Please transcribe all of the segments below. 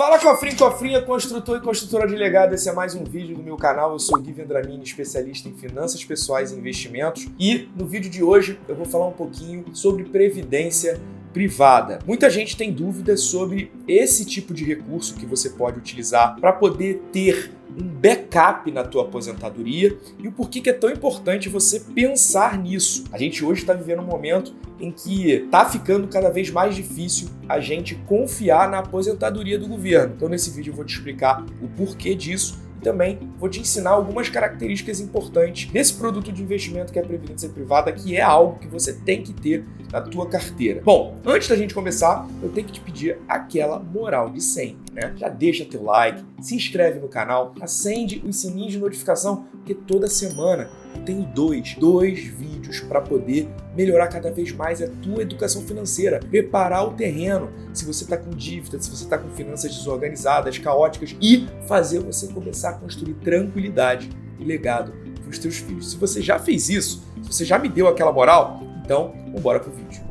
Fala cofrinha, construtor e construtora de legado, esse é mais um vídeo do meu canal. Eu sou o Gui Vendramini, especialista em finanças pessoais e investimentos, e no vídeo de hoje eu vou falar um pouquinho sobre previdência privada. Muita gente tem dúvidas sobre esse tipo de recurso que você pode utilizar para poder ter um backup na tua aposentadoria e o porquê que é tão importante você pensar nisso. A gente hoje está vivendo um momento em que está ficando cada vez mais difícil a gente confiar na aposentadoria do governo. Então nesse vídeo eu vou te explicar o porquê disso e também vou te ensinar algumas características importantes desse produto de investimento que é a previdência privada, que é algo que você tem que ter na tua carteira. Bom, antes da gente começar, eu tenho que te pedir aquela moral de sempre, né? Já deixa teu like, se inscreve no canal, acende os sininhos de notificação, porque toda semana eu tenho dois vídeos para poder melhorar cada vez mais a tua educação financeira, preparar o terreno se você está com dívida, se você está com finanças desorganizadas, caóticas, e fazer você começar a construir tranquilidade e legado para os teus filhos. Se você já fez isso, se você já me deu aquela moral, então vamos embora pro vídeo.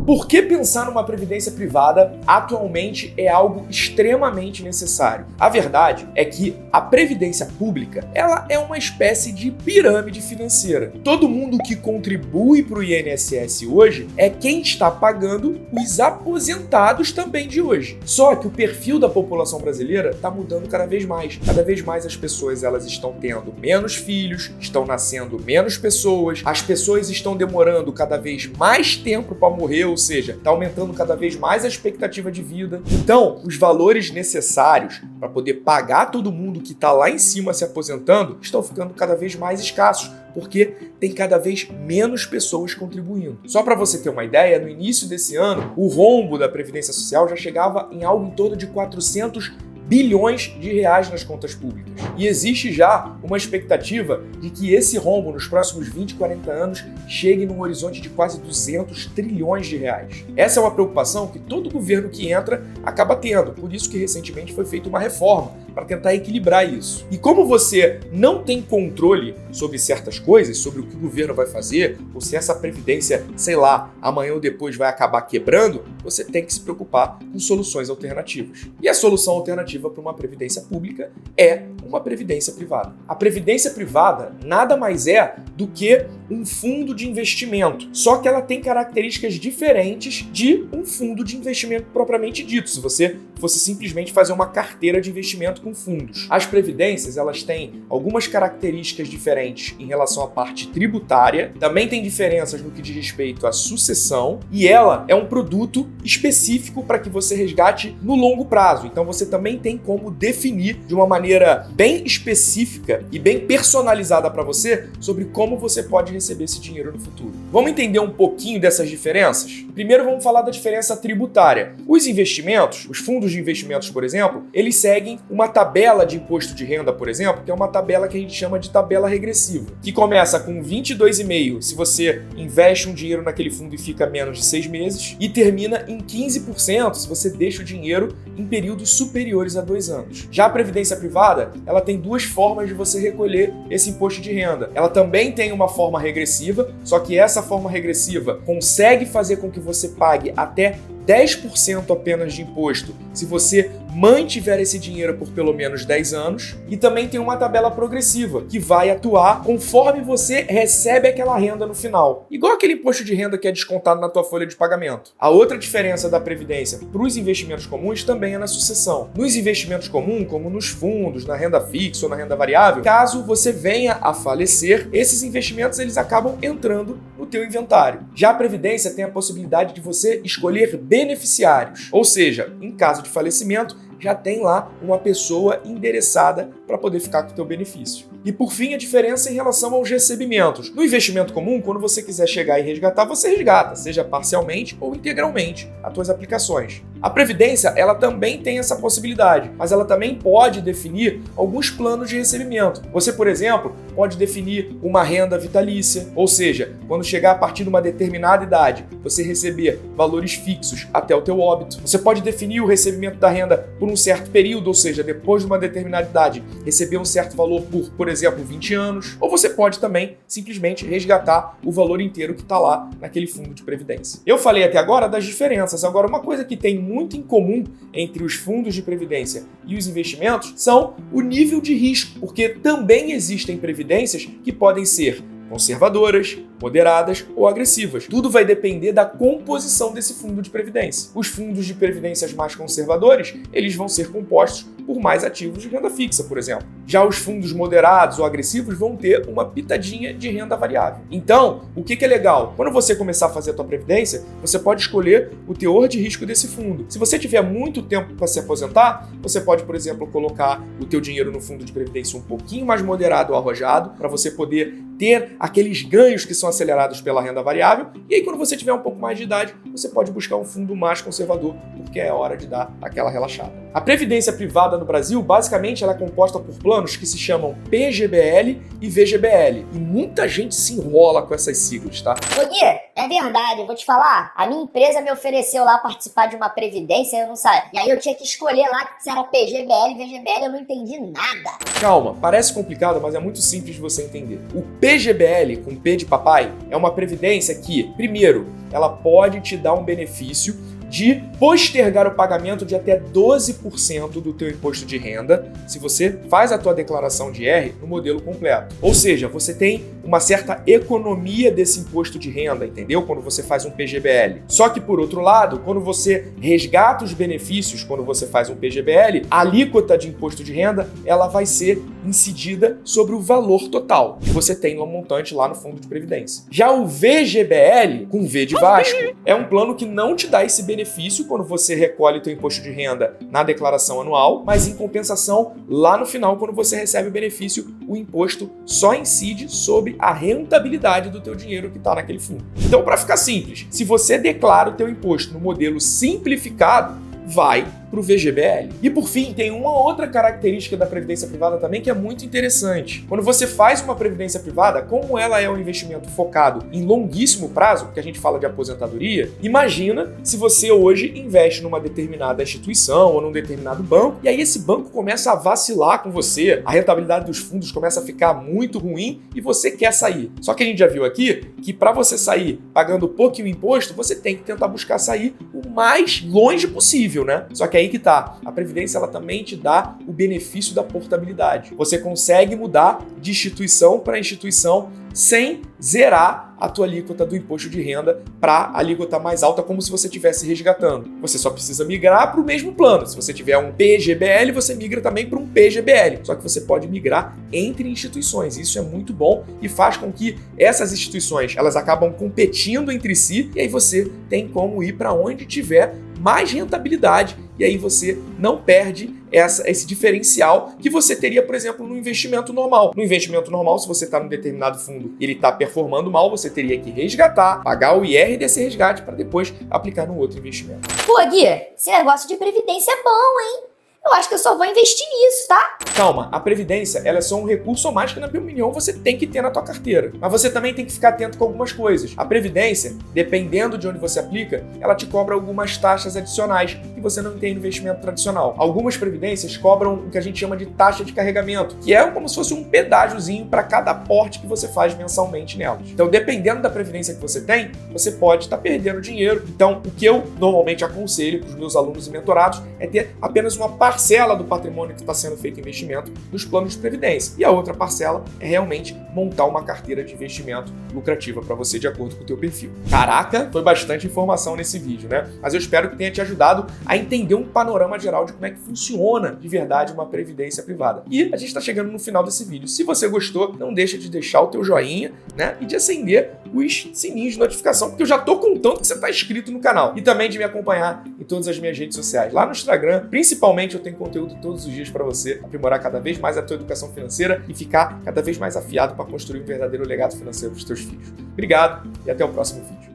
Por que pensar numa previdência privada atualmente é algo extremamente necessário? A verdade é que a previdência pública, ela é uma espécie de pirâmide financeira. Todo mundo que contribui para o INSS hoje é quem está pagando os aposentados também de hoje. Só que o perfil da população brasileira está mudando cada vez mais. Cada vez mais as pessoas elas estão tendo menos filhos, estão nascendo menos pessoas, as pessoas estão demorando cada vez mais tempo para morrer, ou seja, está aumentando cada vez mais a expectativa de vida. Então, os valores necessários para poder pagar todo mundo que está lá em cima se aposentando estão ficando cada vez mais escassos, porque tem cada vez menos pessoas contribuindo. Só para você ter uma ideia, no início desse ano, o rombo da Previdência Social já chegava em algo em torno de 400 bilhões de reais nas contas públicas. E existe já uma expectativa de que esse rombo nos próximos 20, 40 anos chegue num horizonte de quase 200 trilhões de reais. Essa é uma preocupação que todo governo que entra acaba tendo. Por isso que recentemente foi feita uma reforma para tentar equilibrar isso. E como você não tem controle sobre certas coisas, sobre o que o governo vai fazer, ou se essa previdência, sei lá, amanhã ou depois vai acabar quebrando, você tem que se preocupar com soluções alternativas. E a solução alternativa para uma previdência pública é uma previdência privada. A previdência privada nada mais é do que um fundo de investimento, só que ela tem características diferentes de um fundo de investimento propriamente dito, se você fosse simplesmente fazer uma carteira de investimento com fundos. As previdências, elas têm algumas características diferentes em relação à parte tributária, também tem diferenças no que diz respeito à sucessão, e ela é um produto específico para que você resgate no longo prazo. Então você também tem como definir de uma maneira bem específica e bem personalizada para você sobre como você pode receber esse dinheiro no futuro. Vamos entender um pouquinho dessas diferenças? Primeiro vamos falar da diferença tributária. Os investimentos, os fundos de investimentos, por exemplo, eles seguem uma tabela de imposto de renda, por exemplo, que é uma tabela que a gente chama de tabela regressiva, que começa com 22,5% se você investe um dinheiro naquele fundo e fica menos de 6 meses, e termina em 15% se você deixa o dinheiro em períodos superiores a 2 anos. Já a previdência privada, ela tem duas formas de você recolher esse imposto de renda. Ela também tem uma forma regressiva, só que essa forma regressiva consegue fazer com que você pague até 10% apenas de imposto se você mantiver esse dinheiro por pelo menos 10 anos, e também tem uma tabela progressiva que vai atuar conforme você recebe aquela renda no final, igual aquele imposto de renda que é descontado na tua folha de pagamento. A outra diferença da previdência para os investimentos comuns também é na sucessão. Nos investimentos comuns, como nos fundos, na renda fixa ou na renda variável, caso você venha a falecer, esses investimentos eles acabam entrando no teu inventário. Já a previdência tem a possibilidade de você escolher beneficiários, ou seja, em caso de falecimento, já tem lá uma pessoa endereçada para poder ficar com o teu benefício. E por fim, a diferença em relação aos recebimentos. No investimento comum, quando você quiser chegar e resgatar, você resgata, seja parcialmente ou integralmente, as tuas aplicações. A Previdência, ela também tem essa possibilidade, mas ela também pode definir alguns planos de recebimento. Você, por exemplo, pode definir uma renda vitalícia, ou seja, quando chegar a partir de uma determinada idade, você receber valores fixos até o teu óbito. Você pode definir o recebimento da renda por por um certo período, ou seja, depois de uma determinada idade, receber um certo valor por exemplo, 20 anos. Ou você pode também simplesmente resgatar o valor inteiro que está lá naquele fundo de previdência. Eu falei até agora das diferenças. Agora, uma coisa que tem muito em comum entre os fundos de previdência e os investimentos são o nível de risco, porque também existem previdências que podem ser conservadoras, moderadas ou agressivas. Tudo vai depender da composição desse fundo de previdência. Os fundos de previdências mais conservadores, eles vão ser compostos por mais ativos de renda fixa, por exemplo. Já os fundos moderados ou agressivos vão ter uma pitadinha de renda variável. Então, o que é legal? Quando você começar a fazer a tua previdência, você pode escolher o teor de risco desse fundo. Se você tiver muito tempo para se aposentar, você pode, por exemplo, colocar o teu dinheiro no fundo de previdência um pouquinho mais moderado ou arrojado, para você poder ter aqueles ganhos que são acelerados pela renda variável. E aí, quando você tiver um pouco mais de idade, você pode buscar um fundo mais conservador, porque é hora de dar aquela relaxada. A previdência privada no Brasil, basicamente, ela é composta por planos que se chamam PGBL e VGBL. E muita gente se enrola com essas siglas, tá? Ô Gui, é verdade, eu vou te falar. A minha empresa me ofereceu lá participar de uma previdência, eu não sabia. E aí eu tinha que escolher lá se era PGBL, VGBL, eu não entendi nada. Calma, parece complicado, mas é muito simples de você entender. O PGBL, com P de papai, é uma previdência que, primeiro, ela pode te dar um benefício de postergar o pagamento de até 12% do teu imposto de renda se você faz a tua declaração de IR no modelo completo. Ou seja, você tem uma certa economia desse imposto de renda, entendeu? Quando você faz um PGBL. Só que, por outro lado, quando você resgata os benefícios, quando você faz um PGBL, a alíquota de imposto de renda, ela vai ser incidida sobre o valor total que você tem no montante lá no fundo de previdência. Já o VGBL, com V de Vasco, é um plano que não te dá esse benefício quando você recolhe o teu imposto de renda na declaração anual, mas em compensação, lá no final, quando você recebe o benefício, o imposto só incide sobre a rentabilidade do teu dinheiro que está naquele fundo. Então, para ficar simples, se você declara o teu imposto no modelo simplificado, vai para o VGBL. E por fim, tem uma outra característica da previdência privada também que é muito interessante. Quando você faz uma previdência privada, como ela é um investimento focado em longuíssimo prazo, que a gente fala de aposentadoria, imagina se você hoje investe numa determinada instituição ou num determinado banco, e aí esse banco começa a vacilar com você, a rentabilidade dos fundos começa a ficar muito ruim e você quer sair. Só que a gente já viu aqui que para você sair pagando pouquinho imposto, você tem que tentar buscar sair o mais longe possível, né? Só que aí que tá. A previdência ela também te dá o benefício da portabilidade. Você consegue mudar de instituição para instituição sem zerar a tua alíquota do imposto de renda para a alíquota mais alta, como se você estivesse resgatando. Você só precisa migrar para o mesmo plano. Se você tiver um PGBL, você migra também para um PGBL. Só que você pode migrar entre instituições. Isso é muito bom e faz com que essas instituições elas acabam competindo entre si e aí você tem como ir para onde tiver mais rentabilidade e aí você não perde esse diferencial que você teria, por exemplo, no investimento normal. No investimento normal, se você está num determinado fundo e ele está performando mal, você teria que resgatar, pagar o IR desse resgate para depois aplicar no outro investimento. Pô, Gui, esse negócio de previdência é bom, hein? Eu acho que eu só vou investir nisso, tá? Calma, a previdência ela é só um recurso a mais que, na minha opinião, você tem que ter na tua carteira. Mas você também tem que ficar atento com algumas coisas. A previdência, dependendo de onde você aplica, ela te cobra algumas taxas adicionais que você não tem no investimento tradicional. Algumas previdências cobram o que a gente chama de taxa de carregamento, que é como se fosse um pedágiozinho para cada aporte que você faz mensalmente nelas. Então, dependendo da previdência que você tem, você pode estar perdendo dinheiro. Então, o que eu normalmente aconselho para os meus alunos e mentorados é ter apenas uma parcela do patrimônio que está sendo feito em investimento nos planos de previdência. E a outra parcela é realmente montar uma carteira de investimento lucrativa para você de acordo com o teu perfil. Caraca, foi bastante informação nesse vídeo, né? Mas eu espero que tenha te ajudado a entender um panorama geral de como é que funciona de verdade uma previdência privada. E a gente está chegando no final desse vídeo. Se você gostou, não deixa de deixar o teu joinha, né? E de acender os sininhos de notificação, porque eu já tô contando que você está inscrito no canal. E também de me acompanhar em todas as minhas redes sociais. Lá no Instagram, principalmente, eu tenho conteúdo todos os dias para você aprimorar cada vez mais a tua educação financeira e ficar cada vez mais afiado para construir um verdadeiro legado financeiro para os teus filhos. Obrigado e até o próximo vídeo.